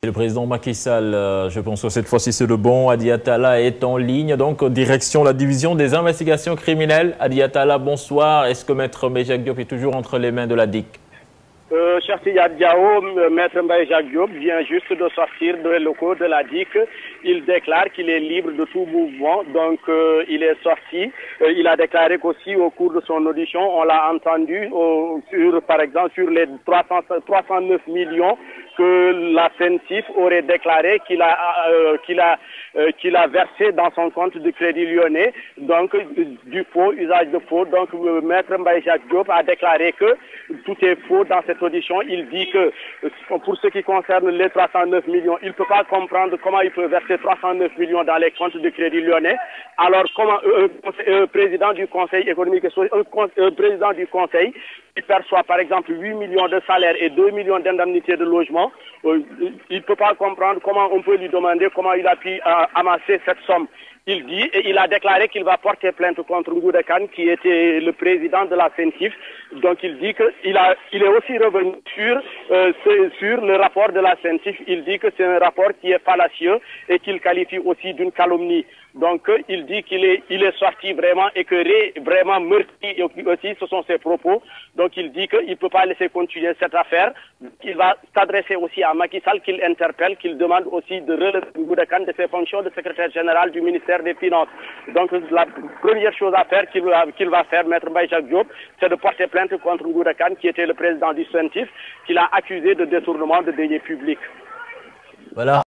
Le président Macky Sall, je pense que cette fois-ci c'est le bon. Hadi Attala est en ligne, donc direction la division des investigations criminelles. Hadi Attala, bonsoir. Est-ce que Maître Mbaye Jacques Diop est toujours entre les mains de la DIC? Cher Siyad Diao, Maître Mbaye Jacques Diop vient juste de sortir des locaux de la DIC. Il déclare qu'il est libre de tout mouvement, donc il est sorti. Il a déclaré qu'aussi au cours de son audition, on l'a entendu par exemple sur les 309 millions que la CENTIF aurait déclaré qu'il a versé dans son compte de Crédit Lyonnais, donc du faux, usage de faux. Donc Maître Mbaye Jacques Diop a déclaré que tout est faux dans cette audition. Il dit que pour ce qui concerne les 309 millions, il ne peut pas comprendre comment il peut verser 309 millions dans les comptes de Crédit Lyonnais. Alors comment un président du Conseil économique et social, un président du Conseil qui perçoit par exemple 8 millions de salaire et 2 millions d'indemnités de logement, il ne peut pas comprendre comment on peut lui demander comment il a pu amasser cette somme. Il dit et il a déclaré qu'il va porter plainte contre Ngouda Kane, qui était le président de la CENTIF. Donc il dit qu'il est aussi revenu sur le rapport de la CENTIF. Il dit que c'est un rapport qui est fallacieux et qu'il qualifie aussi d'une calomnie. Donc il dit qu'il est sorti vraiment et que vraiment meurtri aussi, ce sont ses propos. Donc il dit qu'il ne peut pas laisser continuer cette affaire. Il va s'adresser aussi à Macky Sall, qu'il interpelle, qu'il demande aussi de relever Ngouda Kane de ses fonctions de secrétaire général du ministère des Finances. Donc la première chose à faire qu'il va faire, Maître Mbaye Jacques Diop, c'est de porter plainte contre Ngouda Kane, qui était le président du CENTIF, qu'il a accusé de détournement de deniers publics. Voilà.